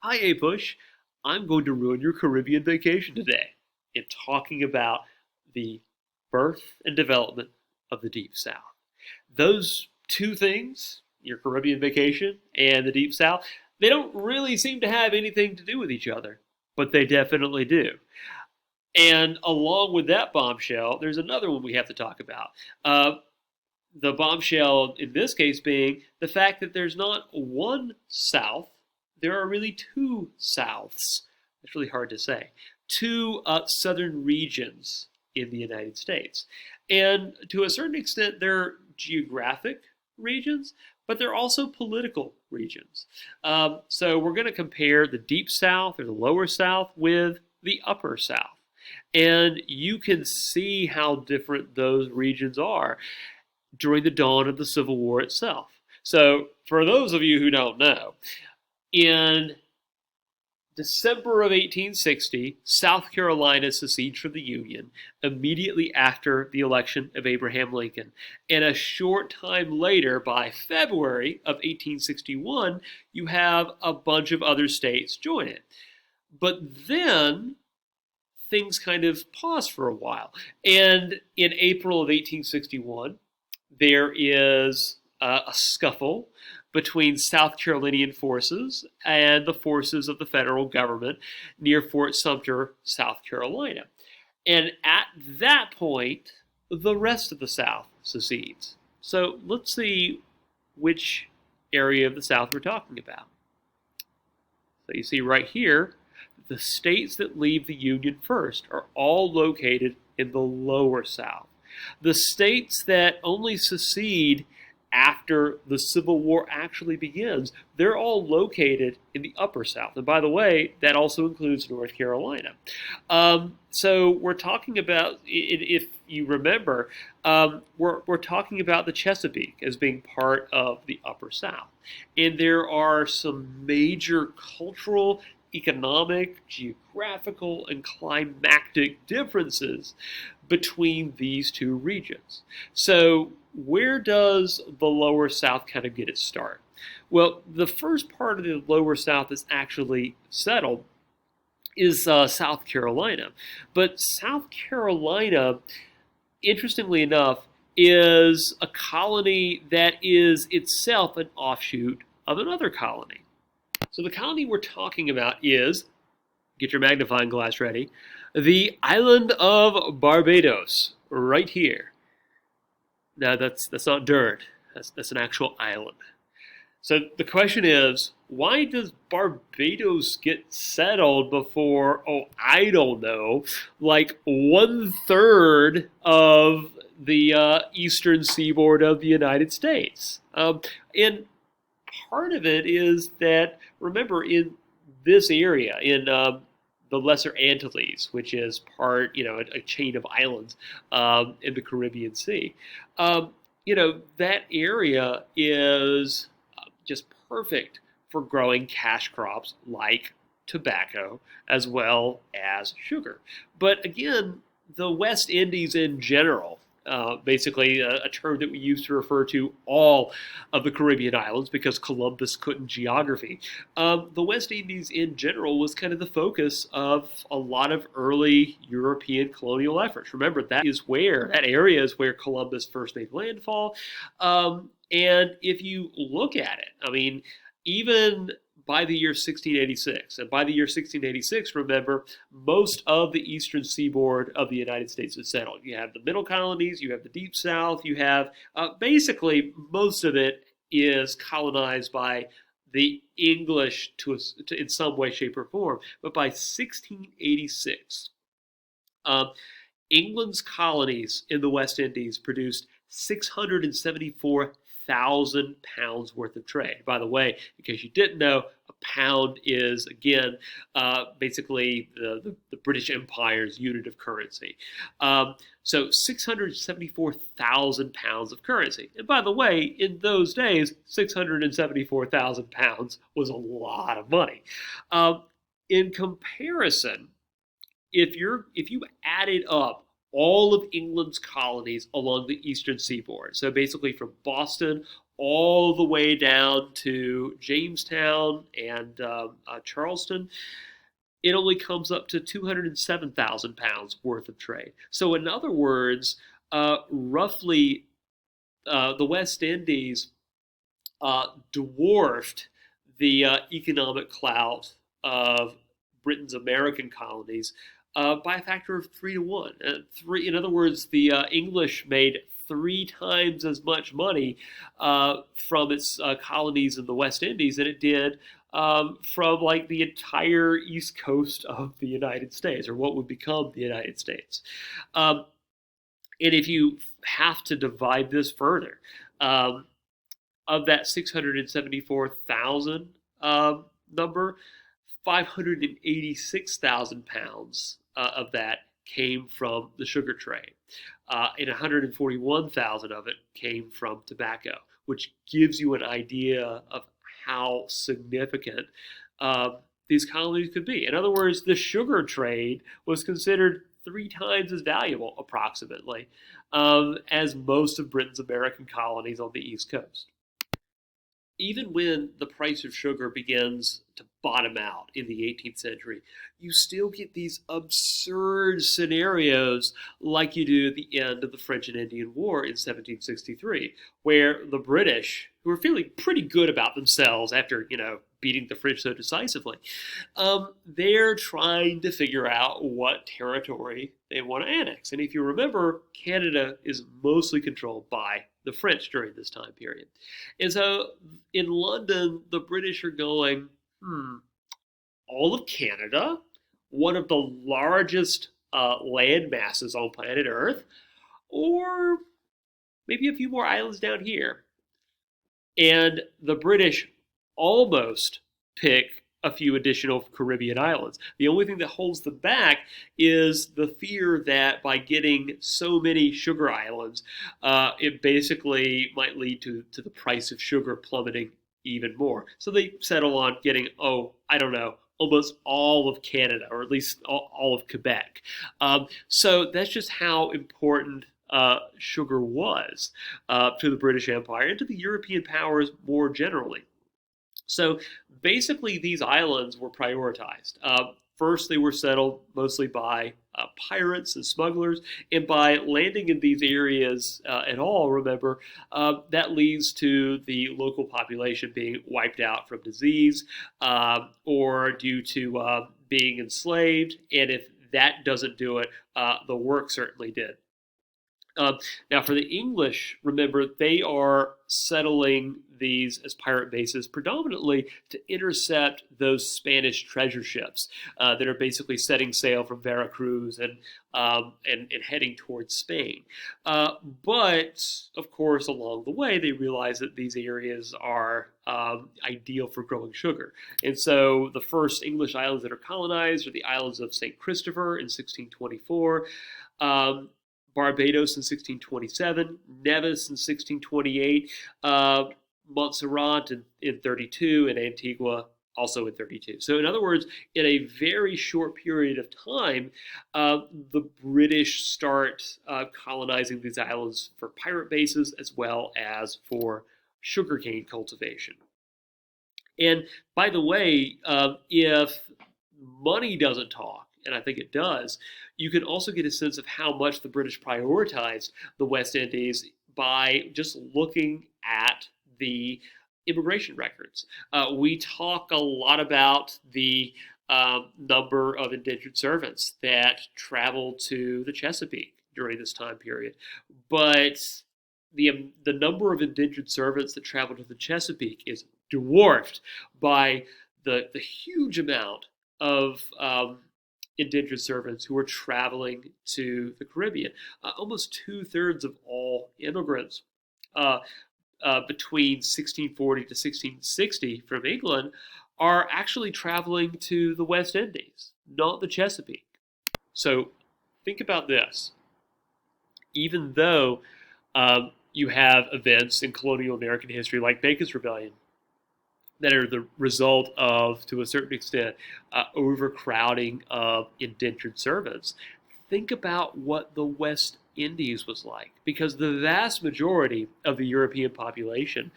Hi, Apush. I'm going to ruin your Caribbean vacation today in talking about the birth and development of the Deep South. Those two things, your Caribbean vacation and the Deep South, they don't really seem to have anything to do with each other, but they definitely do. And along with that bombshell, there's another one we have to talk about. Uh, the bombshell in this case being the fact that there's not one South, there are really two Souths. That's really hard to say. Two southern regions in the United States. And to a certain extent, they're geographic regions, but they're also political regions. So we're going to compare the Deep South or the Lower South with the Upper South. And you can see how different those regions are during the dawn of the Civil War itself. So, for those of you who don't know, in December of 1860, South Carolina seceded from the Union immediately after the election of Abraham Lincoln. And a short time later, by February of 1861, you have a bunch of other states join it. But then things kind of pause for a while. And in April of 1861, there is a scuffle between South Carolinian forces and the forces of the federal government near Fort Sumter, South Carolina. And at that point, the rest of the South secedes. So let's see which area of the South we're talking about. So you see right here, the states that leave the Union first are all located in the lower South. The states that only secede after the Civil War actually begins, they're all located in the upper South. And by the way, that also includes North Carolina. So we're talking about, if you remember, we're talking about the Chesapeake as being part of the upper South. And there are some major cultural, economic, geographical, and climatic differences between these two regions. So where does the lower South kind of get its start? Well, the first part of the lower South that's actually settled is South Carolina. But South Carolina, interestingly enough, is a colony that is itself an offshoot of another colony. So the colony we're talking about is, get your magnifying glass ready, the island of Barbados, right here. Now that's not dirt, that's an actual island. So the question is, why does Barbados get settled before, oh, I don't know, like 1/3 of the eastern seaboard of the United States? And part of it is that, remember, in this area, in the Lesser Antilles, which is part, a chain of islands in the Caribbean Sea, that area is just perfect for growing cash crops like tobacco as well as sugar. But again, the West Indies in general, basically a term that we use to refer to all of the Caribbean islands because Columbus couldn't geography. The West Indies in general was kind of the focus of a lot of early European colonial efforts. Remember, that area is where Columbus first made landfall. And if you look at it, I mean, even by the year 1686. And by the year 1686, remember, most of the eastern seaboard of the United States is settled. You have the middle colonies, you have the deep south, you have basically most of it is colonized by the English in some way, shape, or form. But by 1686, England's colonies in the West Indies produced 674,000 pounds worth of trade. By the way, in case you didn't know, a pound is, again, basically the British Empire's unit of currency. So 674,000 pounds of currency. And by the way, in those days, 674,000 pounds was a lot of money. In comparison, if you added up all of England's colonies along the eastern seaboard, so basically from Boston all the way down to Jamestown and Charleston, it only comes up to 207,000 pounds worth of trade. So, in other words, roughly the West Indies dwarfed the economic clout of Britain's American colonies by a factor of 3 to 1. In other words, the English made 3 times as much money from its colonies in the West Indies than it did from like the entire east coast of the United States, or what would become the United States. Um, and if you have to divide this further, um, of that 674,000 number, 586,000 pounds of that came from the sugar trade, and 141,000 of it came from tobacco, which gives you an idea of how significant these colonies could be. In other words, the sugar trade was considered 3 times as valuable, approximately, as most of Britain's American colonies on the East Coast. Even when the price of sugar begins to bottom out in the 18th century, you still get these absurd scenarios like you do at the end of the French and Indian War in 1763, where the British, who were feeling pretty good about themselves after, beating the French so decisively, they're trying to figure out what territory they want to annex. And if you remember, Canada is mostly controlled by the French during this time period. And so in London, the British are going, all of Canada, one of the largest land masses on planet Earth, or maybe a few more islands down here. And the British almost pick a few additional Caribbean islands. The only thing that holds them back is the fear that by getting so many sugar islands, it basically might lead to the price of sugar plummeting even more. So they settle on getting, almost all of Canada, or at least all of Quebec. So that's just how important sugar was to the British Empire and to the European powers more generally. So basically, these islands were prioritized. First, they were settled mostly by pirates and smugglers, and by landing in these areas at all, remember, that leads to the local population being wiped out from disease or due to being enslaved. And if that doesn't do it, the work certainly did. Now, for the English, remember, they are settling these as pirate bases predominantly to intercept those Spanish treasure ships that are basically setting sail from Veracruz and heading towards Spain. But, of course, along the way, they realize that these areas are ideal for growing sugar. And so the first English islands that are colonized are the islands of St. Christopher in 1624. Barbados in 1627, Nevis in 1628, Montserrat in 32, and Antigua also in 32. So in other words, in a very short period of time, the British start colonizing these islands for pirate bases as well as for sugarcane cultivation. And by the way, if money doesn't talk, and I think it does, you can also get a sense of how much the British prioritized the West Indies by just looking at the immigration records. We talk a lot about the number of indentured servants that traveled to the Chesapeake during this time period, but the number of indentured servants that traveled to the Chesapeake is dwarfed by the huge amount of indentured servants who were traveling to the Caribbean. Almost 2/3 of all immigrants between 1640 to 1660 from England are actually traveling to the West Indies, not the Chesapeake. So think about this. Even though you have events in colonial American history like Bacon's Rebellion that are the result of, to a certain extent, overcrowding of indentured servants, think about what the West Indies was like, because the vast majority of the European population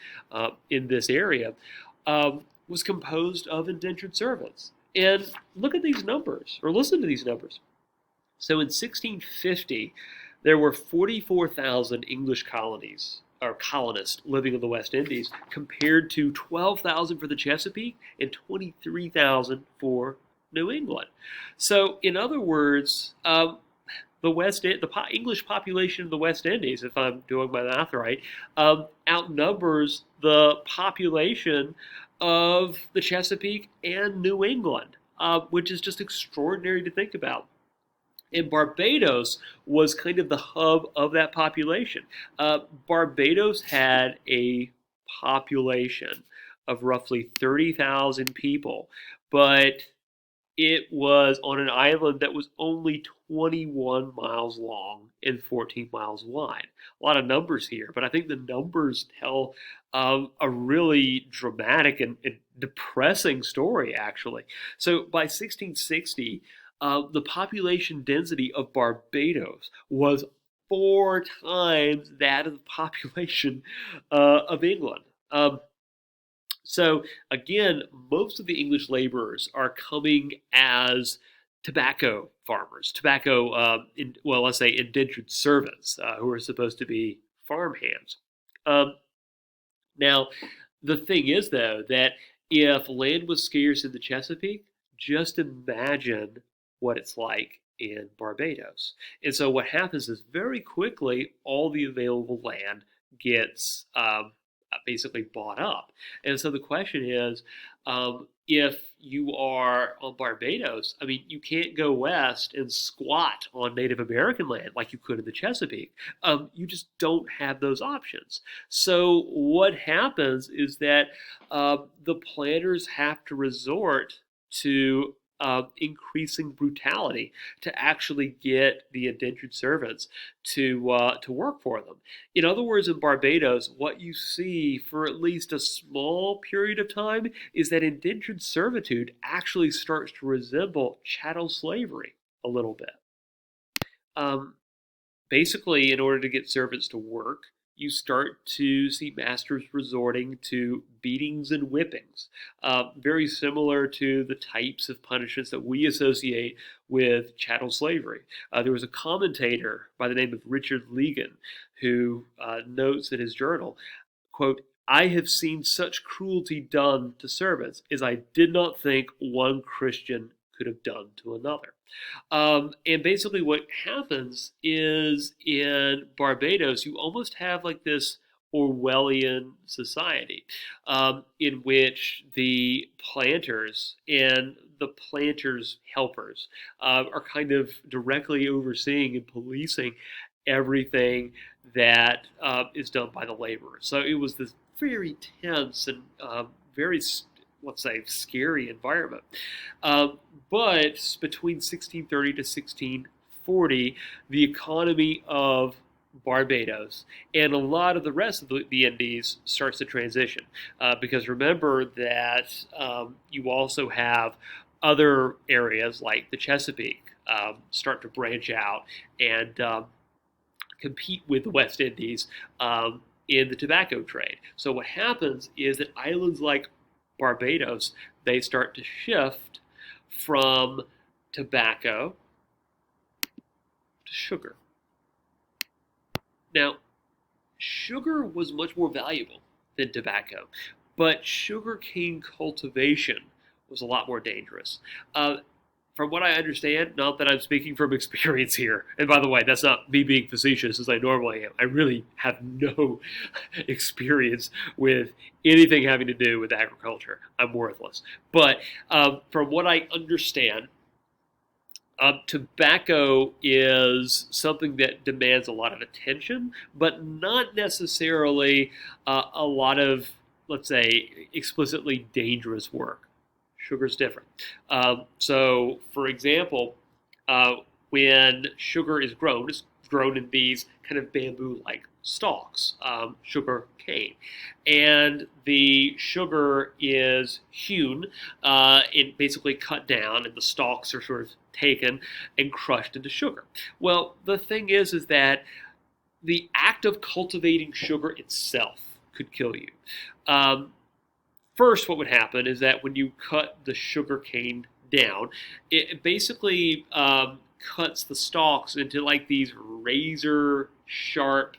in this area was composed of indentured servants. And look at these numbers, or listen to these numbers. So in 1650, there were 44,000 English colonies or colonists living in the West Indies, compared to 12,000 for the Chesapeake and 23,000 for New England. So, in other words, the English population of the West Indies, if I'm doing my math right, outnumbers the population of the Chesapeake and New England, which is just extraordinary to think about. And Barbados was kind of the hub of that population. Barbados had a population of roughly 30,000 people, but it was on an island that was only 21 miles long and 14 miles wide. A lot of numbers here, but I think the numbers tell a really dramatic and depressing story, actually. So by 1660, the population density of Barbados was 4 times that of the population of England. So again, most of the English laborers are coming as tobacco farmers, let's say indentured servants, who are supposed to be farm hands. Now, the thing is, though, that if land was scarce in the Chesapeake, just imagine what it's like in Barbados. And so what happens is very quickly all the available land gets basically bought up. And so the question is, if you are on Barbados, I mean, you can't go west and squat on Native American land like you could in the Chesapeake. You just don't have those options. So what happens is that the planters have to resort to increasing brutality to actually get the indentured servants to work for them. In other words, in Barbados, what you see for at least a small period of time is that indentured servitude actually starts to resemble chattel slavery a little bit. Basically, in order to get servants to work, you start to see masters resorting to beatings and whippings, very similar to the types of punishments that we associate with chattel slavery. There was a commentator by the name of Richard Legan who notes in his journal, quote, "I have seen such cruelty done to servants as I did not think one Christian could have done to another." And basically what happens is in Barbados, you almost have like this Orwellian society in which the planters and the planters' helpers are kind of directly overseeing and policing everything that is done by the laborers. So it was this very tense and very, let's say, scary environment. But between 1630 to 1640, the economy of Barbados and a lot of the rest of the Indies starts to transition. Because remember that you also have other areas like the Chesapeake start to branch out and compete with the West Indies in the tobacco trade. So what happens is that islands like Barbados, they start to shift from tobacco to sugar. Now, sugar was much more valuable than tobacco, but sugarcane cultivation was a lot more dangerous. From what I understand, not that I'm speaking from experience here, and by the way, that's not me being facetious as I normally am. I really have no experience with anything having to do with agriculture. I'm worthless. But from what I understand, tobacco is something that demands a lot of attention, but not necessarily a lot of, let's say, explicitly dangerous work. Sugar's different. So, for example, when sugar is grown, it's grown in these kind of bamboo-like stalks, sugar cane. And the sugar is hewn and basically cut down, and the stalks are sort of taken and crushed into sugar. Well, the thing is that the act of cultivating sugar itself could kill you. Um, First, what would happen is that when you cut the sugar cane down, it basically cuts the stalks into like these um, razor sharp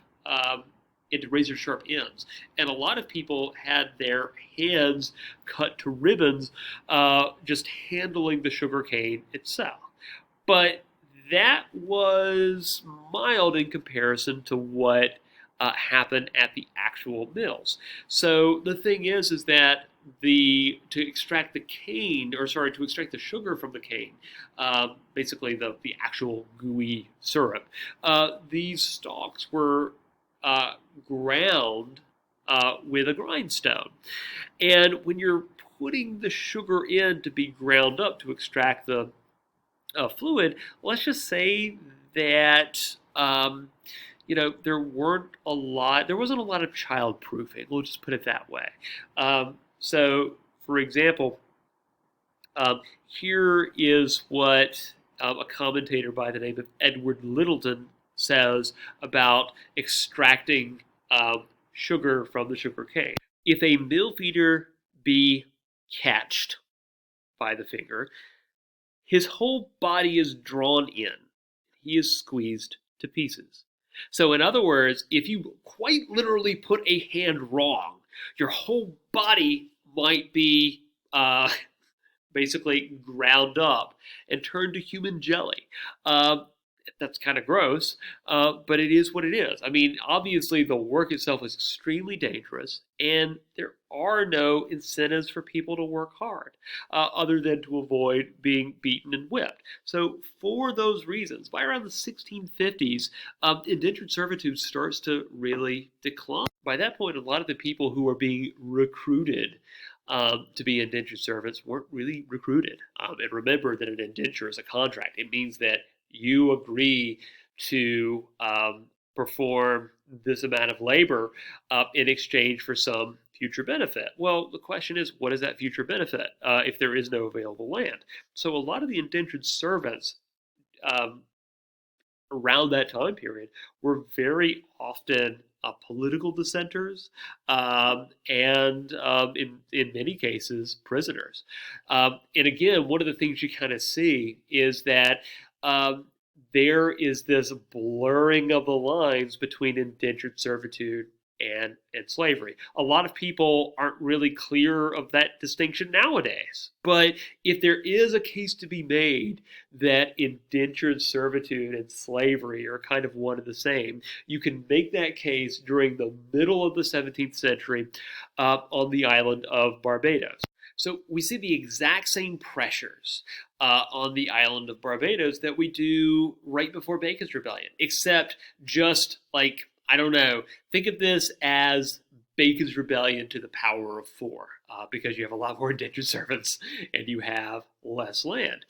ends, and a lot of people had their hands cut to ribbons just handling the sugar cane itself. But that was mild in comparison to what happened at the actual mills. So the thing is that to extract the cane, or sorry, to extract the sugar from the cane, basically the actual gooey syrup, these stalks were ground with a grindstone. And when you're putting the sugar in to be ground up to extract the fluid, let's just say that there wasn't a lot of child proofing. We'll just put it that way. So, for example, here is what a commentator by the name of Edward Littleton says about extracting sugar from the sugar cane. If a mill feeder be catched by the finger, his whole body is drawn in. He is squeezed to pieces. So, in other words, if you quite literally put a hand wrong, your whole body might be basically ground up and turned to human jelly. That's kind of gross, but it is what it is. I mean, obviously, the work itself is extremely dangerous, and there are no incentives for people to work hard other than to avoid being beaten and whipped. So, for those reasons, by around the 1650s, indentured servitude starts to really decline. By that point, a lot of the people who are being recruited to be indentured servants weren't really recruited. And remember that an indenture is a contract. It means that you agree to perform this amount of labor in exchange for some future benefit. Well, the question is, what is that future benefit if there is no available land? So a lot of the indentured servants around that time period were very often political dissenters and in many cases prisoners. And again, one of the things you kind of see is that there is this blurring of the lines between indentured servitude and slavery. A lot of people aren't really clear of that distinction nowadays. But if there is a case to be made that indentured servitude and slavery are kind of one and the same, you can make that case during the middle of the 17th century on the island of Barbados. So we see the exact same pressures on the island of Barbados that we do right before Bacon's Rebellion, except just like, I don't know, think of this as Bacon's Rebellion to the power of 4, because you have a lot more indentured servants and you have less land.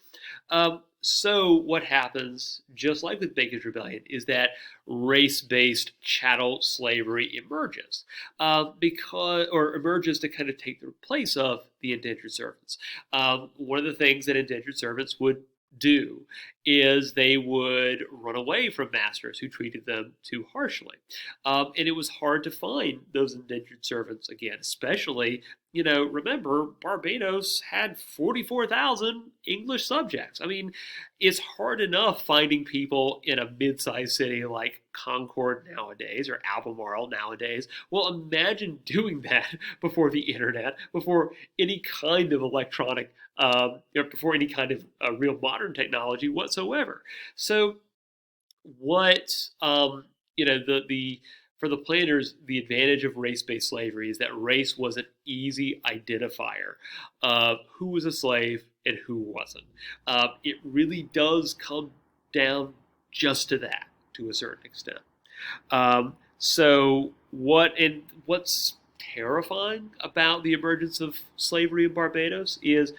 So what happens, just like with Bacon's Rebellion, is that race-based chattel slavery emerges, emerges to kind of take the place of the indentured servants. One of the things that indentured servants would do is they would run away from masters who treated them too harshly. And it was hard to find those indentured servants again, especially, remember, Barbados had 44,000 English subjects. I mean, it's hard enough finding people in a mid-sized city like Concord nowadays or Albemarle nowadays. Well, imagine doing that before the internet, before any kind of electronic, before any kind of real modern technology whatsoever. So, what for the planters, the advantage of race-based slavery is that race was an easy identifier of who was a slave and who wasn't. It really does come down just to that, to a certain extent. What's terrifying about the emergence of slavery in Barbados is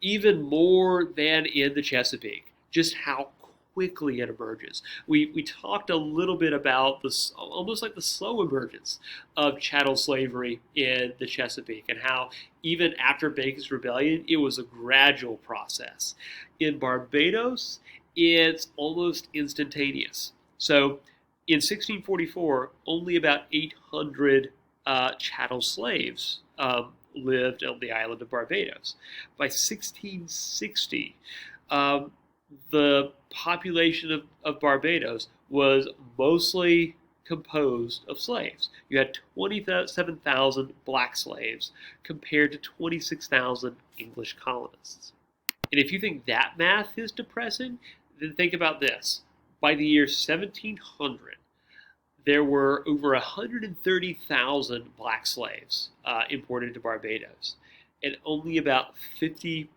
even more than in the Chesapeake, just how quickly it emerges. We talked a little bit about this, almost like the slow emergence of chattel slavery in the Chesapeake, and how even after Bacon's Rebellion, it was a gradual process. In Barbados, it's almost instantaneous. So in 1644, only about 800 chattel slaves lived on the island of Barbados. By 1660, the population of Barbados was mostly composed of slaves. You had 27,000 black slaves compared to 26,000 English colonists. And if you think that math is depressing, then think about this. By the year 1700, there were over 130,000 black slaves imported to Barbados, and only about 50%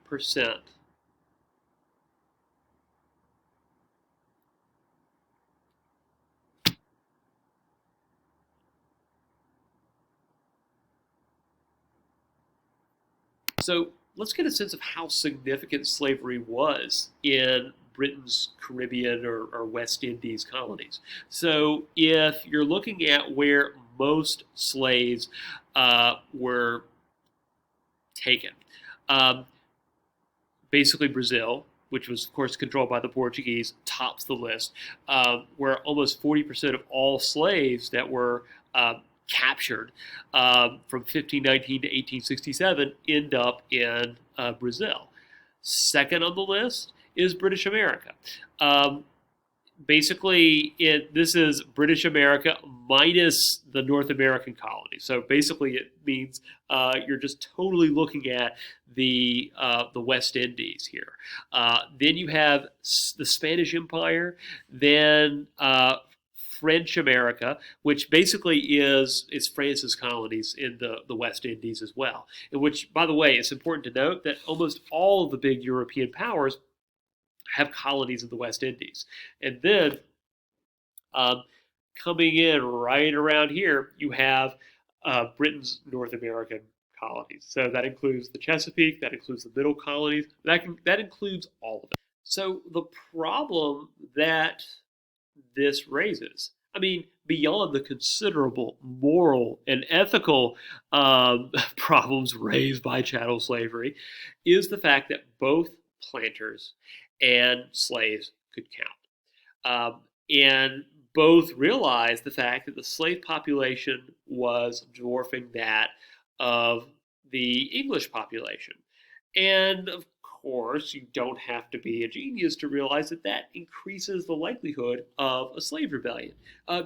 So let's get a sense of how significant slavery was in Britain's Caribbean or West Indies colonies. So if you're looking at where most slaves were taken, um, basically Brazil, which was of course controlled by the Portuguese, tops the list, where almost 40% of all slaves that were captured from 1519 to 1867 end up in Brazil. Second on the list is British America. Basically, this is British America minus the North American colonies. So basically, it means you're just totally looking at the West Indies here. Then you have the Spanish Empire, then French America, which basically is France's colonies in the West Indies as well. In which, by the way, it's important to note that almost all of the big European powers have colonies in the West Indies. And then coming in right around here, you have Britain's North American colonies. So that includes the Chesapeake, that includes the Middle colonies, that includes all of it. So the problem that this raises, I mean, beyond the considerable moral and ethical problems raised by chattel slavery, is the fact that both planters and slaves could count. And both realized the fact that the slave population was dwarfing that of the English population. And of course, you don't have to be a genius to realize that that increases the likelihood of a slave rebellion,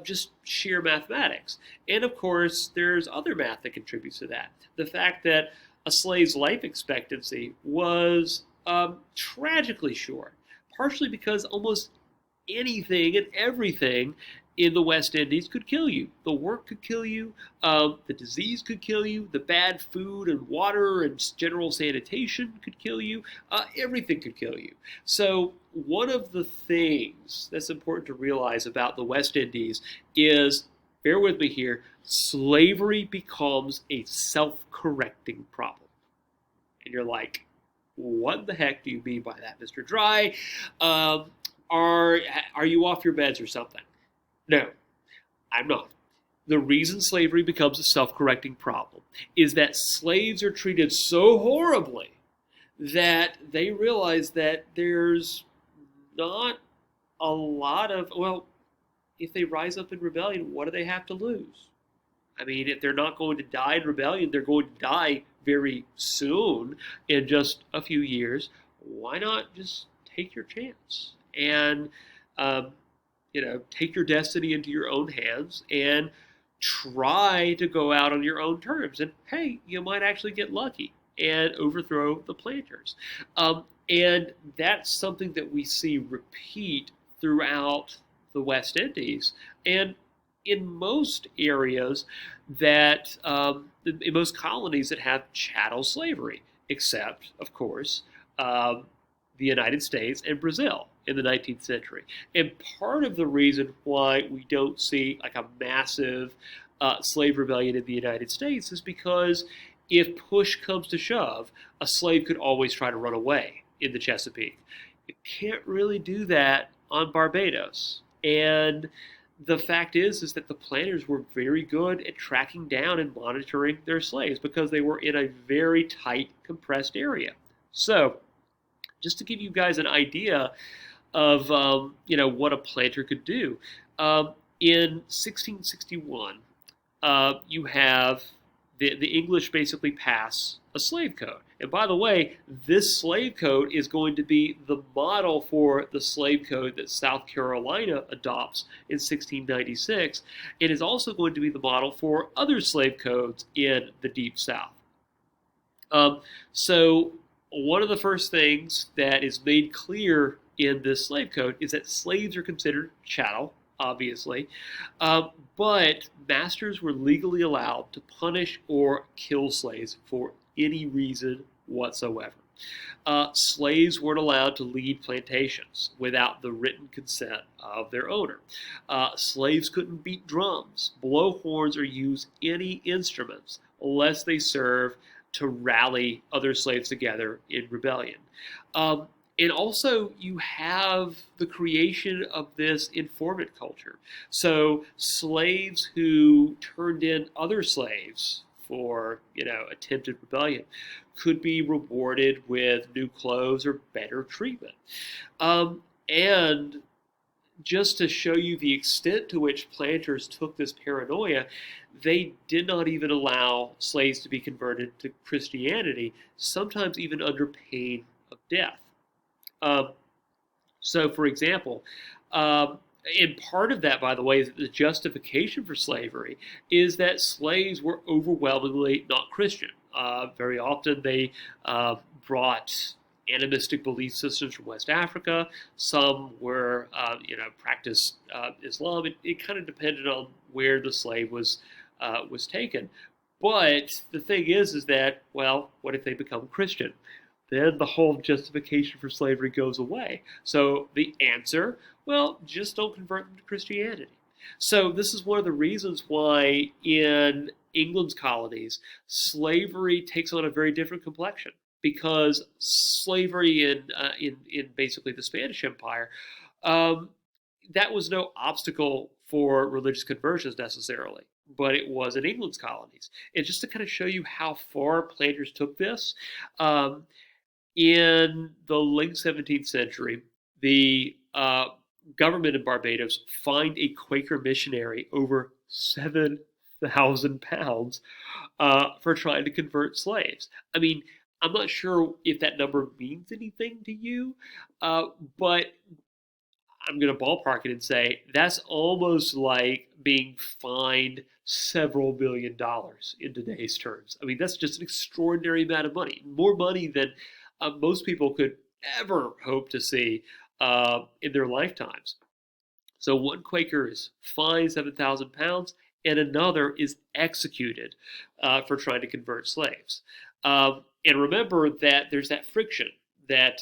just sheer mathematics. And of course, there's other math that contributes to that. The fact that a slave's life expectancy was tragically short, partially because almost anything and everything in the West Indies could kill you. The work could kill you, the disease could kill you, the bad food and water and general sanitation could kill you, everything could kill you. So one of the things that's important to realize about the West Indies is, bear with me here, slavery becomes a self-correcting problem. And you're like, what the heck do you mean by that, Mr. Dry? Are you off your meds or something? No, I'm not. The reason slavery becomes a self-correcting problem is that slaves are treated so horribly that they realize that there's not a lot of, well, if they rise up in rebellion, what do they have to lose? I mean, if they're not going to die in rebellion, they're going to die very soon, in just a few years. Why not just take your chance and take your destiny into your own hands and try to go out on your own terms? And hey, you might actually get lucky and overthrow the planters. And that's something that we see repeat throughout the West Indies and in most areas that, in most colonies that have chattel slavery, except, of course, the United States and Brazil in the 19th century. And part of the reason why we don't see like a massive slave rebellion in the United States is because if push comes to shove, a slave could always try to run away in the Chesapeake. You can't really do that on Barbados. And the fact is that the planters were very good at tracking down and monitoring their slaves because they were in a very tight, compressed area. So, just to give you guys an idea of what a planter could do, in 1661, you have the English basically pass a slave code. And by the way, this slave code is going to be the model for the slave code that South Carolina adopts in 1696. It is also going to be the model for other slave codes in the Deep South. So one of the first things that is made clear in this slave code is that slaves are considered chattel, obviously, but masters were legally allowed to punish or kill slaves for any reason whatsoever. Slaves weren't allowed to lead plantations without the written consent of their owner. Slaves couldn't beat drums, blow horns, or use any instruments unless they served to rally other slaves together in rebellion. And also, you have the creation of this informant culture. So slaves who turned in other slaves for, attempted rebellion could be rewarded with new clothes or better treatment. And just to show you the extent to which planters took this paranoia, they did not even allow slaves to be converted to Christianity, sometimes even under pain of death. So, for example, and part of that, by the way, is that the justification for slavery is that slaves were overwhelmingly not Christian. Very often they brought animistic belief systems from West Africa. Some were, practiced Islam. It kind of depended on where the slave was taken. But the thing is that, well, what if they become Christian? Then the whole justification for slavery goes away. So the answer, well, just don't convert them to Christianity. So this is one of the reasons why in England's colonies, slavery takes on a very different complexion, because slavery in basically the Spanish Empire, that was no obstacle for religious conversions necessarily, but it was in England's colonies. And just to kind of show you how far planters took this, in the late 17th century, the government in Barbados fined a Quaker missionary over £7,000 for trying to convert slaves. I mean, I'm not sure if that number means anything to you, but I'm going to ballpark it and say that's almost like being fined several $1 million in today's terms. I mean, that's just an extraordinary amount of money, more money than most people could ever hope to see in their lifetimes. So one Quaker is fined £7,000, and another is executed for trying to convert slaves. And remember that there's that friction that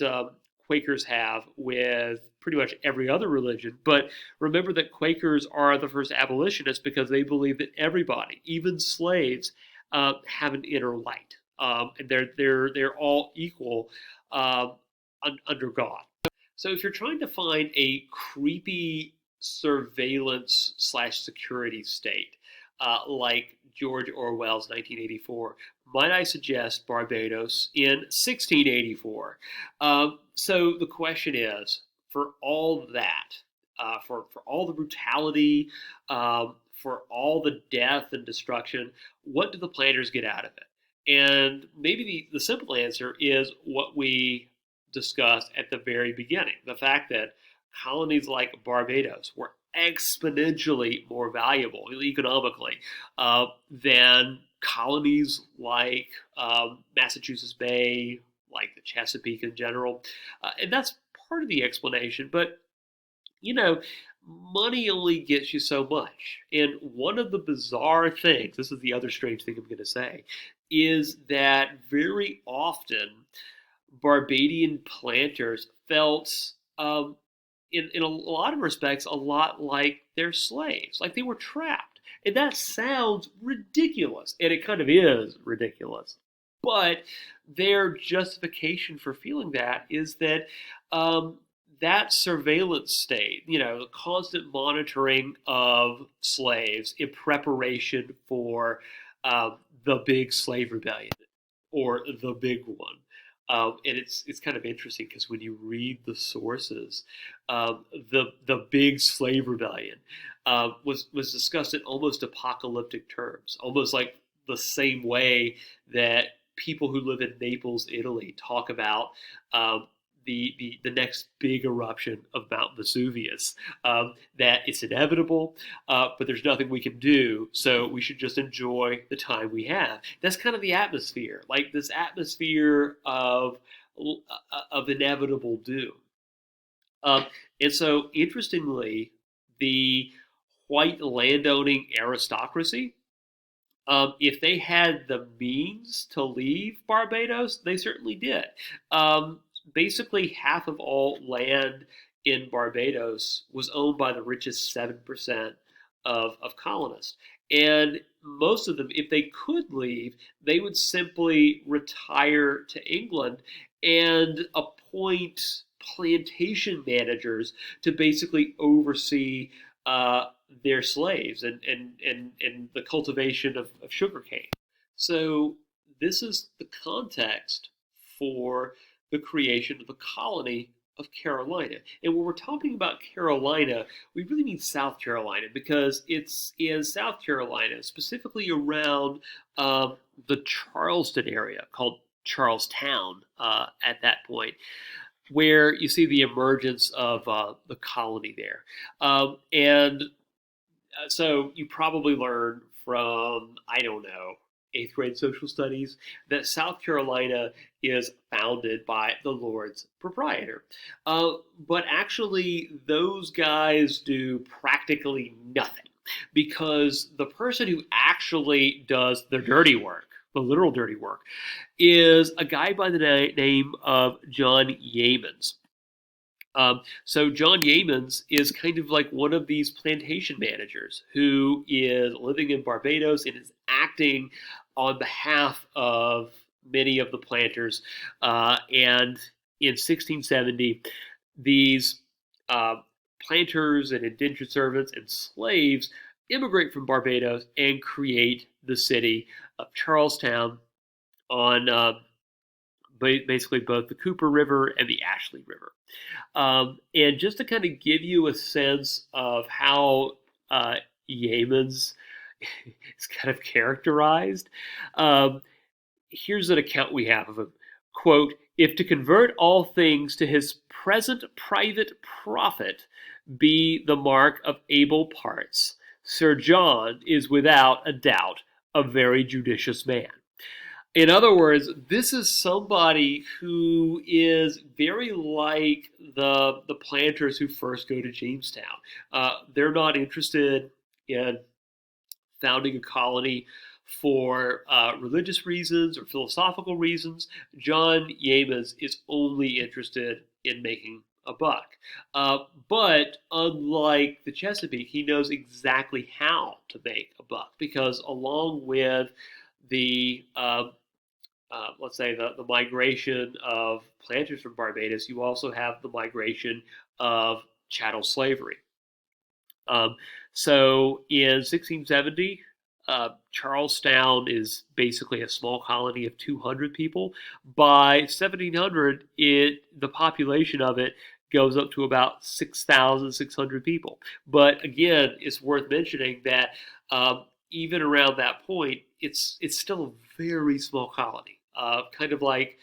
Quakers have with pretty much every other religion. But remember that Quakers are the first abolitionists because they believe that everybody, even slaves, have an inner light. And they're all equal under God. So if you're trying to find a creepy surveillance / security state like George Orwell's 1984, might I suggest Barbados in 1684? So the question is, for all that, for all the brutality, for all the death and destruction, what do the planters get out of it? And maybe the simple answer is what we discussed at the very beginning. The fact that colonies like Barbados were exponentially more valuable economically than colonies like Massachusetts Bay, like the Chesapeake in general. And that's part of the explanation. But, money only gets you so much. And one of the bizarre things, this is the other strange thing I'm going to say, is that very often Barbadian planters felt, in a lot of respects, a lot like their slaves, like they were trapped. And that sounds ridiculous, and it kind of is ridiculous. But their justification for feeling that is that that surveillance state, the constant monitoring of slaves in preparation for the big slave rebellion or the big one. And it's kind of interesting because when you read the sources, the big slave rebellion was discussed in almost apocalyptic terms, almost like the same way that people who live in Naples, Italy, talk about the next big eruption of Mount Vesuvius. That it's inevitable, but there's nothing we can do, so we should just enjoy the time we have. That's kind of the atmosphere, like this atmosphere of inevitable doom. Um, and so, interestingly, the white landowning aristocracy, if they had the means to leave Barbados, they certainly did. Basically, half of all land in Barbados was owned by the richest 7% of colonists. And most of them, if they could leave, they would simply retire to England and appoint plantation managers to basically oversee their slaves and the cultivation of sugarcane. So this is the context for the creation of the colony of Carolina. And when we're talking about Carolina, we really mean South Carolina because it's in South Carolina, specifically around the Charleston area, called Charlestown at that point, where you see the emergence of the colony there. And so you probably learned from, I don't know, eighth grade social studies that South Carolina is founded by the Lord's proprietor. But actually, those guys do practically nothing because the person who actually does the dirty work, the literal dirty work, is a guy by the name of John Yeamans. So John Yeamans is kind of like one of these plantation managers who is living in Barbados and is acting on behalf of many of the planters. And in 1670, these planters and indentured servants and slaves immigrate from Barbados and create the city of Charlestown on basically both the Cooper River and the Ashley River. And just to kind of give you a sense of how Yeamans is kind of characterized, here's an account we have of him. Quote, "If to convert all things to his present private profit be the mark of able parts, Sir John is without a doubt a very judicious man." In other words, this is somebody who is very like the planters who first go to Jamestown. They're not interested in founding a colony for religious reasons or philosophical reasons. John Yeamans is only interested in making a buck. But unlike the Chesapeake, he knows exactly how to make a buck because along with the let's say the migration of planters from Barbados, you also have the migration of chattel slavery. So in 1670, Charlestown is basically a small colony of 200 people. By 1700, the population of it goes up to about 6,600 people. But again, it's worth mentioning that even around that point, it's still a very small colony. Kind of like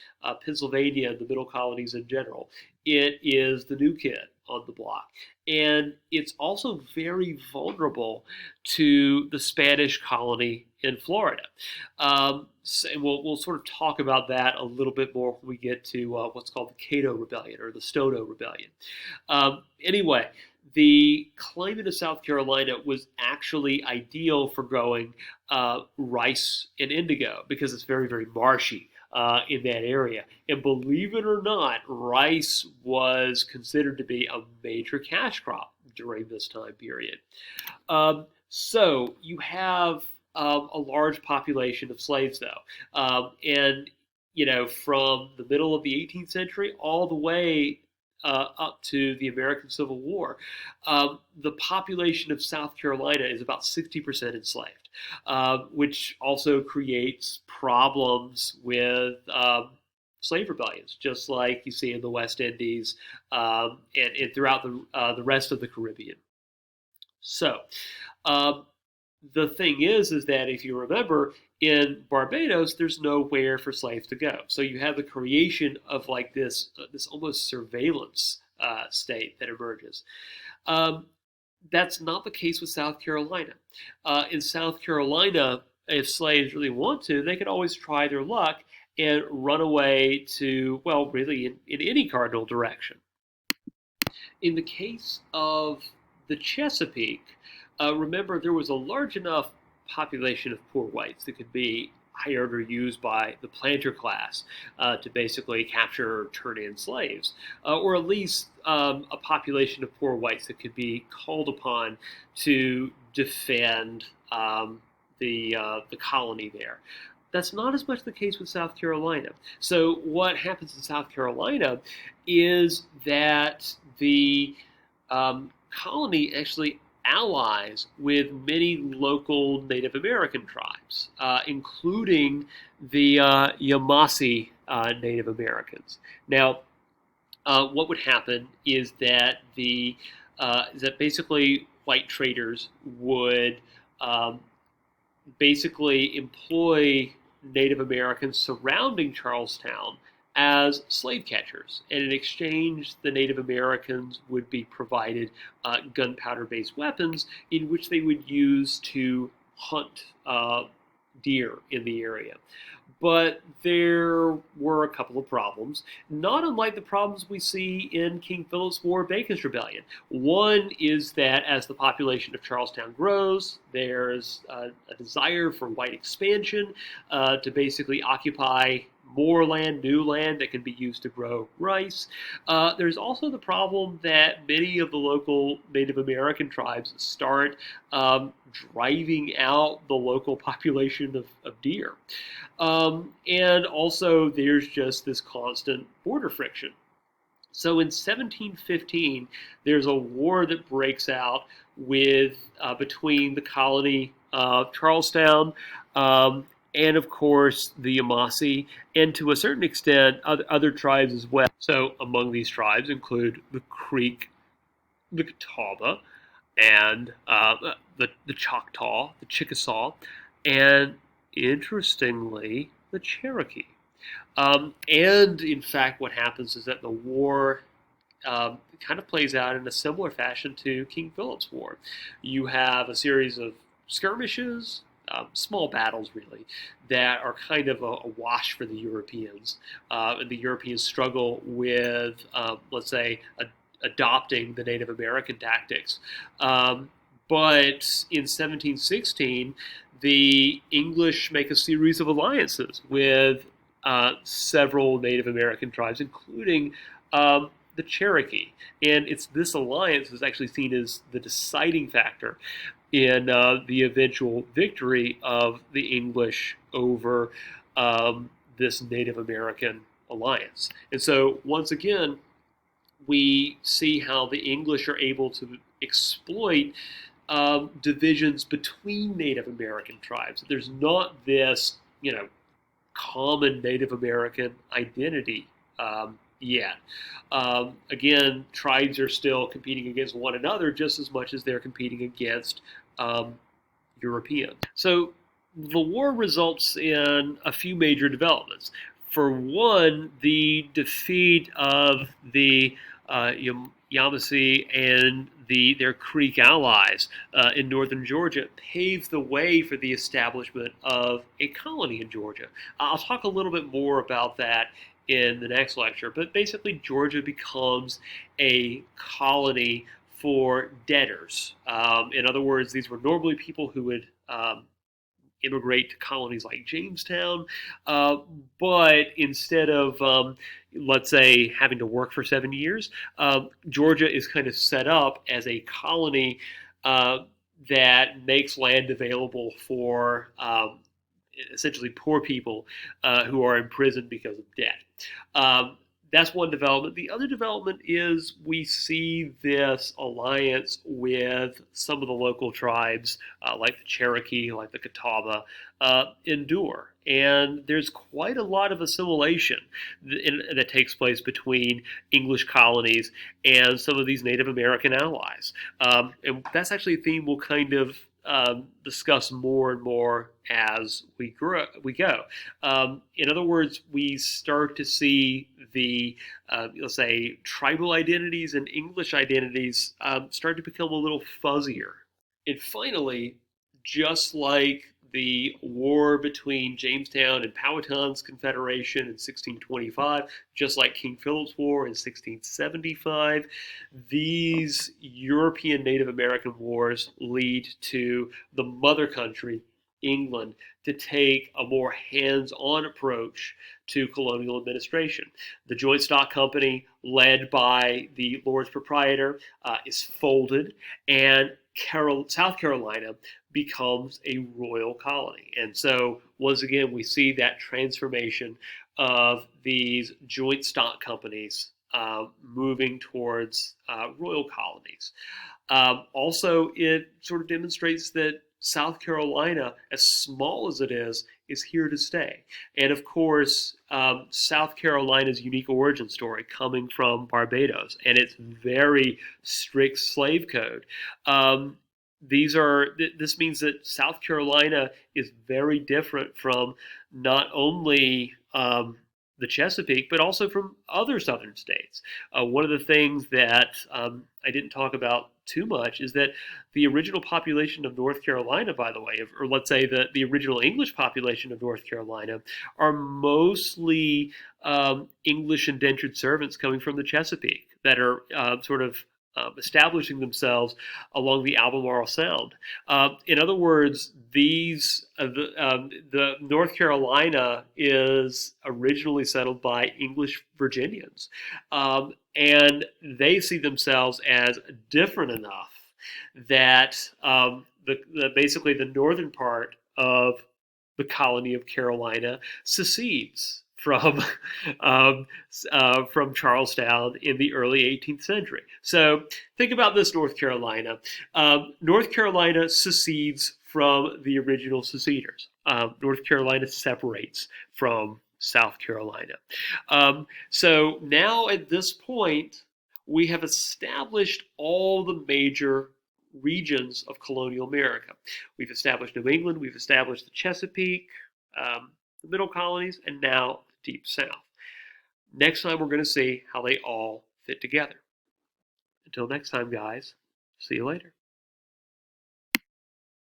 Pennsylvania and the middle colonies in general. It is the new kid on the block. And it's also very vulnerable to the Spanish colony in Florida. So we'll sort of talk about that a little bit more when we get to what's called the Caddo Rebellion or the Stono Rebellion. Anyway, the climate of South Carolina was actually ideal for growing rice and indigo because it's very, very marshy in that area. And believe it or not, rice was considered to be a major cash crop during this time period. So you have a large population of slaves, though. And, from the middle of the 18th century all the way up to the American Civil War, the population of South Carolina is about 60% enslaved, which also creates problems with slave rebellions, just like you see in the West Indies and throughout the rest of the Caribbean. So, um, the thing is that if you remember, in Barbados, there's nowhere for slaves to go. So you have the creation of like this almost surveillance state that emerges. Um, that's not the case with South Carolina. In South Carolina, if slaves really want to, they can always try their luck and run away to, well, really in any cardinal direction. In the case of the Chesapeake, remember there was a large enough population of poor whites that could be hired or used by the planter class to basically capture or turn in slaves, or at least a population of poor whites that could be called upon to defend the colony there. That's not as much the case with South Carolina. So what happens in South Carolina is that the colony actually allies with many local Native American tribes, including the Yamasee Native Americans. Now, what would happen is that basically white traders would basically employ Native Americans surrounding Charlestown as slave catchers. And in exchange, the Native Americans would be provided gunpowder-based weapons in which they would use to hunt deer in the area. But there were a couple of problems, not unlike the problems we see in King Philip's War of Bacon's Rebellion. One is that as the population of Charlestown grows, there's a desire for white expansion to basically occupy more land, new land that can be used to grow rice. There's also the problem that many of the local Native American tribes start driving out the local population of deer. And also, there's just this constant border friction. So in 1715, there's a war that breaks out between the colony of Charlestown and, of course, the Yamasee, and to a certain extent, other tribes as well. So among these tribes include the Creek, the Catawba, and the Choctaw, the Chickasaw, and interestingly, the Cherokee. And in fact, what happens is that the war kind of plays out in a similar fashion to King Philip's War. You have a series of skirmishes, small battles really, that are kind of a wash for the Europeans. And the Europeans struggle with, let's say, adopting the Native American tactics. But in 1716, the English make a series of alliances with several Native American tribes, including the Cherokee. And it's this alliance is actually seen as the deciding factor in the eventual victory of the English over this Native American alliance. And so, once again, we see how the English are able to exploit divisions between Native American tribes. There's not this, common Native American identity yet. Again, tribes are still competing against one another just as much as they're competing against Europeans. So the war results in a few major developments. For one, the defeat of the Yamasee and their Creek allies in northern Georgia paved the way for the establishment of a colony in Georgia. I'll talk a little bit more about that in the next lecture, but basically Georgia becomes a colony for debtors. In other words, these were normally people who would immigrate to colonies like Jamestown, but instead of let's say having to work for 7 years, Georgia is kind of set up as a colony that makes land available for essentially poor people who are imprisoned because of debt. That's one development. The other development is we see this alliance with some of the local tribes, like the Cherokee, like the Catawba, endure. And there's quite a lot of assimilation that takes place between English colonies and some of these Native American allies. And that's actually a theme we'll kind of discuss more and more as we go. In other words, we start to see the, let's say, tribal identities and English identities start to become a little fuzzier. And finally, just like the war between Jamestown and Powhatan's Confederation in 1625, just like King Philip's War in 1675, these European Native American wars lead to the mother country, England, to take a more hands-on approach to colonial administration. The Joint Stock Company, led by the Lords Proprietor, is folded, and South Carolina becomes a royal colony. And so, once again, we see that transformation of these joint stock companies moving towards royal colonies. Also, it sort of demonstrates that South Carolina, as small as it is here to stay. And of course, South Carolina's unique origin story coming from Barbados and its very strict slave code. This means that South Carolina is very different from not only the Chesapeake, but also from other southern states. One of the things that I didn't talk about too much is that the original population of North Carolina, by the way, or let's say the original English population of North Carolina, are mostly English indentured servants coming from the Chesapeake that are sort of establishing themselves along the Albemarle Sound. In other words, the North Carolina is originally settled by English Virginians, and they see themselves as different enough that basically the northern part of the colony of Carolina secedes from Charlestown in the early 18th century. So think about this, North Carolina. North Carolina secedes from the original seceders. North Carolina separates from South Carolina. So now at this point, we have established all the major regions of colonial America. We've established New England, we've established the Chesapeake, the Middle Colonies, and now the Deep South. Next time, we're going to see how they all fit together. Until next time, guys, see you later.